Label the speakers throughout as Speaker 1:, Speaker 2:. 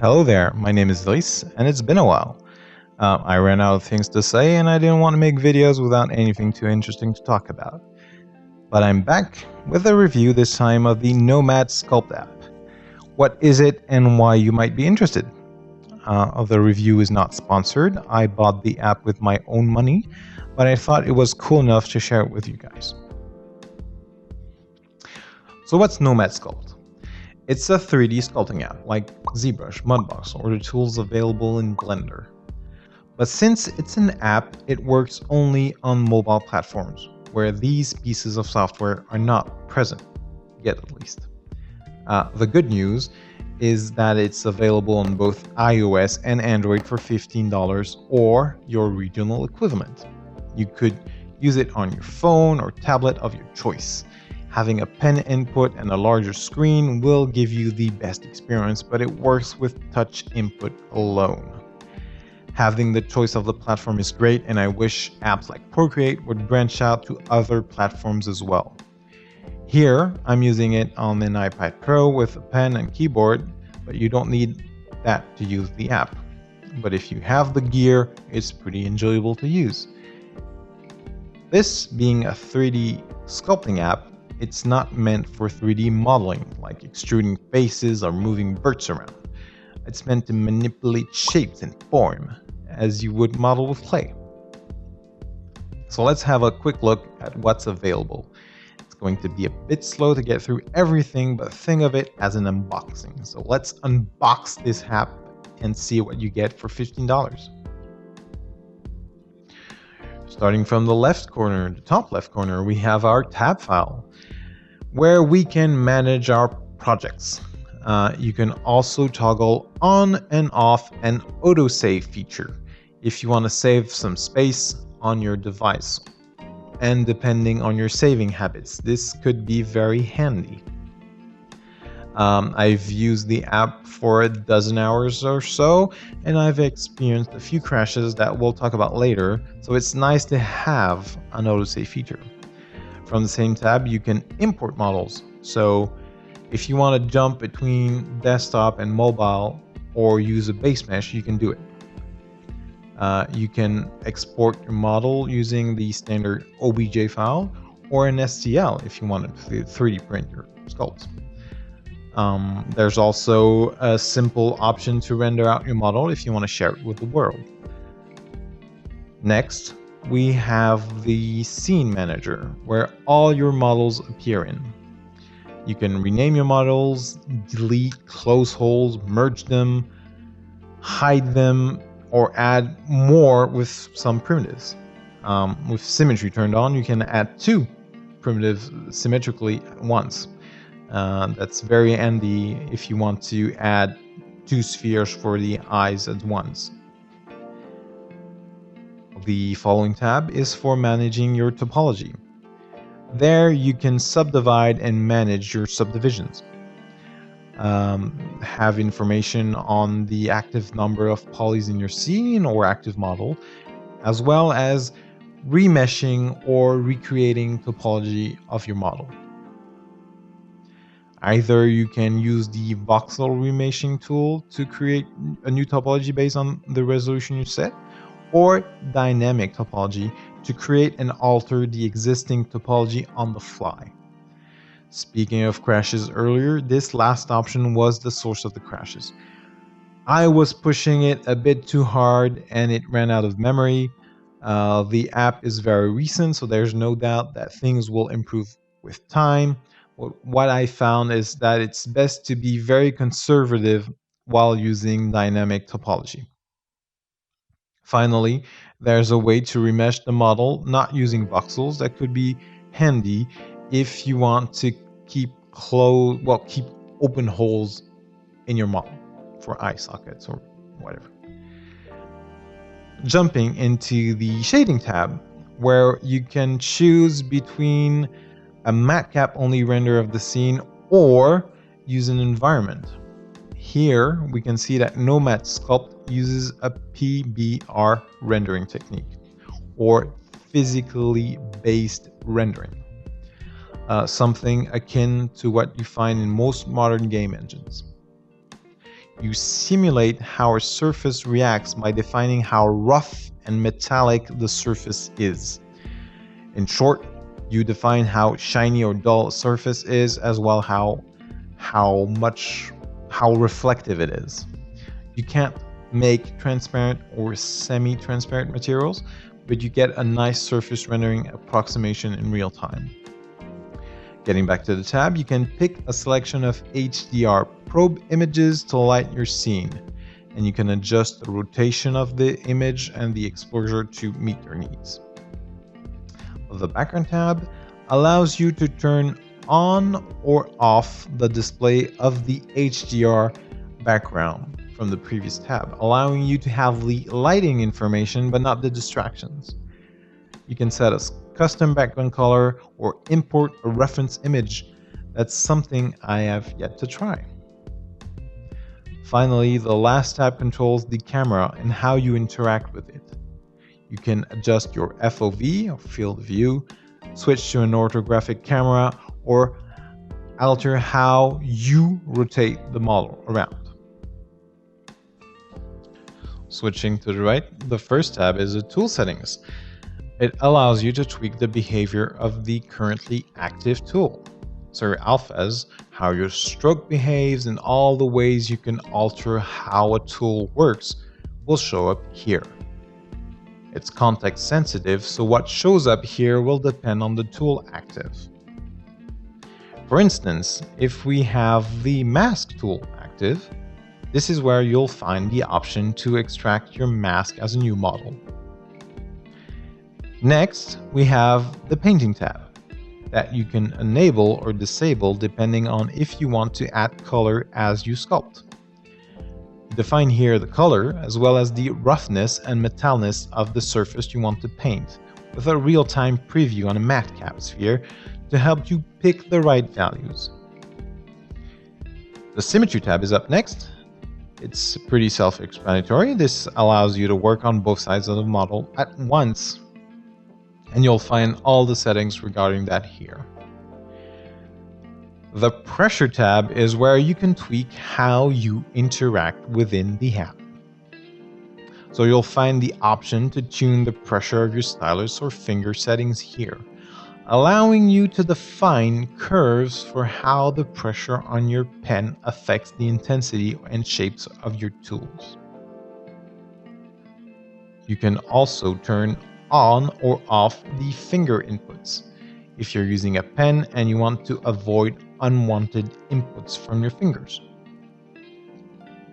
Speaker 1: Hello there, my name is Luis, and it's been a while. I ran out of things to say, and I didn't want to make videos without anything too interesting to talk about. But I'm back with a review this time of the Nomad Sculpt app. What is it and why you might be interested? The review is not sponsored. I bought the app with my own money, but I thought it was cool enough to share it with you guys. So what's Nomad Sculpt? It's a 3D sculpting app like Zbrush, Mudbox, or the tools available in Blender. But since it's an app, it works only on mobile platforms, where these pieces of software are not present, yet at least. The good news is that it's available on both iOS and Android for $15 or your regional equivalent. You could use it on your phone or tablet of your choice. Having a pen input and a larger screen will give you the best experience, but it works with touch input alone. Having the choice of the platform is great, and I wish apps like Procreate would branch out to other platforms as well. Here, I'm using it on an iPad Pro with a pen and keyboard, but you don't need that to use the app. But if you have the gear, it's pretty enjoyable to use. This being a 3D sculpting app, it's not meant for 3D modeling, like extruding faces or moving birds around. It's meant to manipulate shapes and form, as you would model with clay. So let's have a quick look at what's available. It's going to be a bit slow to get through everything, but think of it as an unboxing. So let's unbox this app and see what you get for $15. Starting from the left corner, the top left corner, we have our tab file, where we can manage our projects. You can also toggle on and off an autosave feature if you want to save some space on your device. And depending on your saving habits, this could be very handy. I've used the app for a dozen hours or so, and I've experienced a few crashes that we'll talk about later, so it's nice to have an autosave feature. From the same tab, you can import models. So if you want to jump between desktop and mobile or use a base mesh, you can do it. You can export your model using the standard OBJ file or an STL if you want to 3D print your sculpts. There's also a simple option to render out your model if you want to share it with the world. Next, we have the Scene Manager, where all your models appear in. You can rename your models, delete, close holes, merge them, hide them, or add more with some primitives. With symmetry turned on, you can add two primitives symmetrically at once. That's very handy if you want to add two spheres for the eyes at once. The following tab is for managing your topology. There you can subdivide and manage your subdivisions. Have information on the active number of polys in your scene or active model, as well as remeshing or recreating topology of your model. Either you can use the voxel remeshing tool to create a new topology based on the resolution you set, or dynamic topology to create and alter the existing topology on the fly. Speaking of crashes earlier, this last option was the source of the crashes. I was pushing it a bit too hard and it ran out of memory. The app is very recent, so there's no doubt that things will improve with time. What I found is that it's best to be very conservative while using dynamic topology. Finally, there's a way to remesh the model not using voxels that could be handy if you want to keep open holes in your model for eye sockets or whatever. Jumping into the shading tab, where you can choose between a matcap only render of the scene or use an environment. Here we can see that Nomad Sculpt uses a PBR rendering technique, or physically based rendering, something akin to what you find in most modern game engines. you simulate how a surface reacts by defining how rough and metallic the surface is. In short, you define how shiny or dull a surface is, as well how reflective it is. You can't make transparent or semi-transparent materials, but you get a nice surface rendering approximation in real time. Getting back to the tab, you can pick a selection of HDR probe images to light your scene, and you can adjust the rotation of the image and the exposure to meet your needs. The background tab allows you to turn on or off the display of the HDR background from the previous tab, allowing you to have the lighting information but not the distractions. You can set a custom background color or import a reference image. That's something I have yet to try. Finally, the last tab controls the camera and how you interact with it. You can adjust your FOV, or field of view, switch to an orthographic camera, or alter how you rotate the model around. Switching to the right, the first tab is the tool settings. It allows you to tweak the behavior of the currently active tool. So your alphas, how your stroke behaves, and all the ways you can alter how a tool works will show up here. It's context sensitive, so what shows up here will depend on the tool active. For instance, if we have the mask tool active, this is where you'll find the option to extract your mask as a new model. Next, we have the painting tab that you can enable or disable depending on if you want to add color as you sculpt. Define here the color as well as the roughness and metalness of the surface you want to paint, with a real-time preview on a matte cap sphere to help you pick the right values. The symmetry tab is up next. It's pretty self-explanatory. This allows you to work on both sides of the model at once, and you'll find all the settings regarding that here. The pressure tab is where you can tweak how you interact within the app. So you'll find the option to tune the pressure of your stylus or finger settings here, allowing you to define curves for how the pressure on your pen affects the intensity and shapes of your tools. You can also turn on or off the finger inputs if you're using a pen and you want to avoid unwanted inputs from your fingers.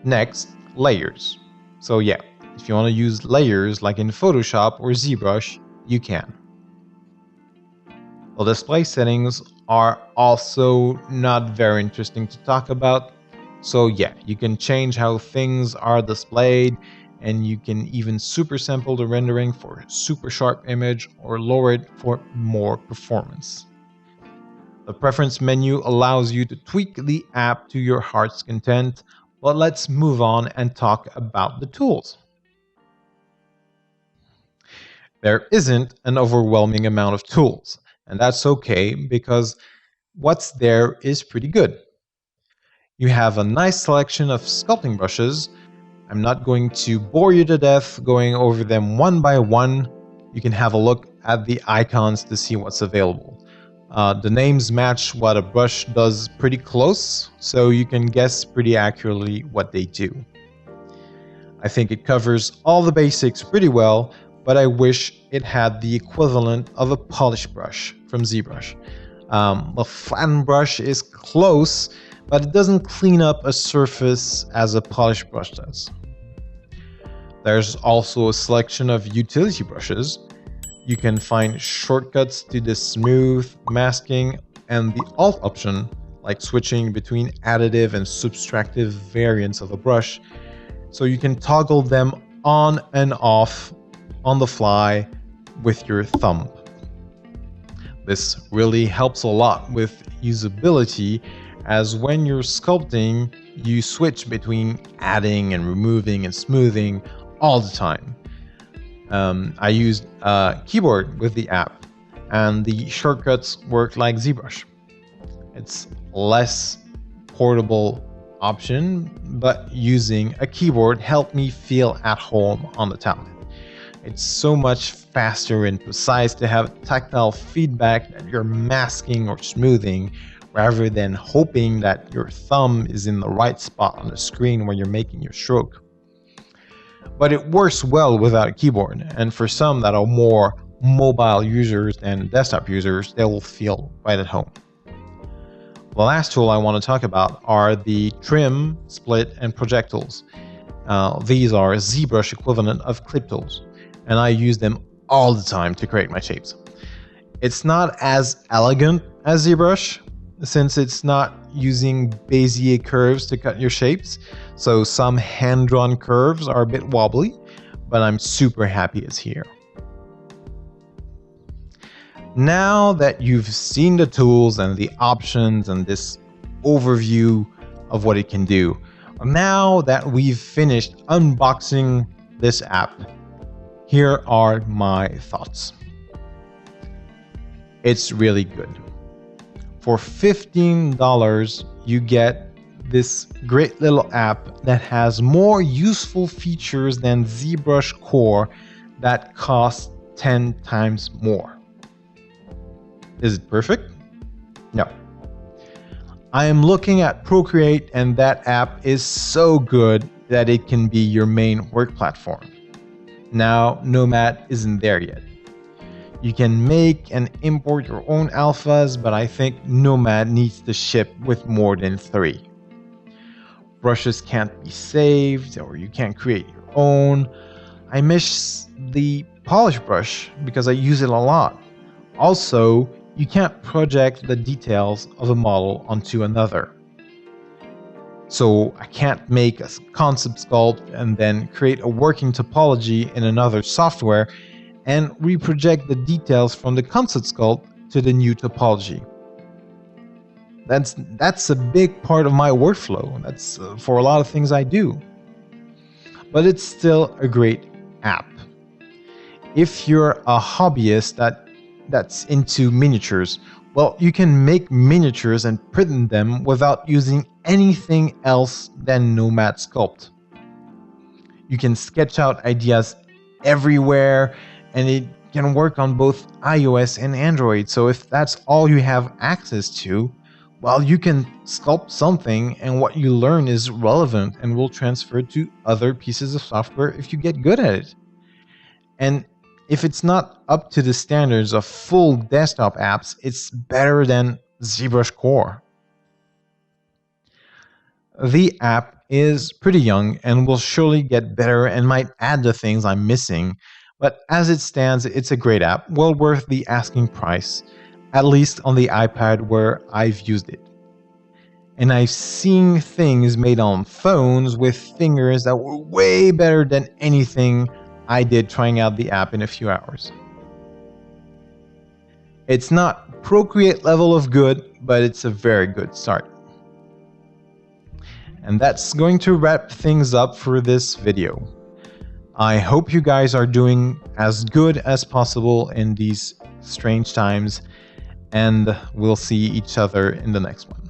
Speaker 1: Next, layers. So yeah, if you want to use layers like in Photoshop or Zbrush, you can. Well, display settings are also not very interesting to talk about. So yeah, you can change how things are displayed, and you can even super sample the rendering for a super sharp image or lower it for more performance. The preference menu allows you to tweak the app to your heart's content, but let's move on and talk about the tools. There isn't an overwhelming amount of tools, and that's okay because what's there is pretty good. You have a nice selection of sculpting brushes. I'm not going to bore you to death going over them one by one. You can have a look at the icons to see what's available. The names match what a brush does pretty close, so you can guess pretty accurately what they do. I think it covers all the basics pretty well, but I wish it had the equivalent of a polish brush from Zbrush. A flattened brush is close, but it doesn't clean up a surface as a polish brush does. There's also a selection of utility brushes. You can find shortcuts to the smooth, masking, and the alt option, like switching between additive and subtractive variants of a brush, so you can toggle them on and off on the fly with your thumb. This really helps a lot with usability, as when you're sculpting, you switch between adding and removing and smoothing all the time. I used a keyboard with the app, and the shortcuts work like Zbrush. It's less portable option, but using a keyboard helped me feel at home on the tablet. It's so much faster and precise to have tactile feedback that you're masking or smoothing, rather than hoping that your thumb is in the right spot on the screen when you're making your stroke. But it works well without a keyboard, and for some that are more mobile users than desktop users, they will feel right at home. The last tool I want to talk about are the trim, split, and project tools. These are Zbrush equivalent of clip tools, and I use them all the time to create my shapes. It's not as elegant as Zbrush, since it's not using Bezier curves to cut your shapes, so some hand-drawn curves are a bit wobbly, but I'm super happy it's here. Now that you've seen the tools and the options and this overview of what it can do, now that we've finished unboxing this app, here are my thoughts. It's really good. For $15, you get this great little app that has more useful features than ZBrush Core that costs 10 times more. Is it perfect? No. I am looking at Procreate, and that app is so good that it can be your main work platform. Now, Nomad isn't there yet. You can make and import your own alphas, but I think Nomad needs to ship with more than 3. Brushes can't be saved, or you can't create your own. I miss the polish brush because I use it a lot. Also, you can't project the details of a model onto another. So I can't make a concept sculpt and then create a working topology in another software and reproject the details from the concept sculpt to the new topology. That's a big part of my workflow. That's for a lot of things I do. But it's still a great app. If you're a hobbyist that's into miniatures, well, you can make miniatures and print them without using anything else than Nomad Sculpt. You can sketch out ideas everywhere, and it can work on both iOS and Android. So if that's all you have access to, well, you can sculpt something, and what you learn is relevant and will transfer to other pieces of software if you get good at it. And if it's not up to the standards of full desktop apps, it's better than ZBrush Core. The app is pretty young and will surely get better and might add the things I'm missing, but as it stands, it's a great app, well worth the asking price, at least on the iPad where I've used it. And I've seen things made on phones with fingers that were way better than anything I did trying out the app in a few hours. It's not Procreate level of good, but it's a very good start. And that's going to wrap things up for this video. I hope you guys are doing as good as possible in these strange times, and we'll see each other in the next one.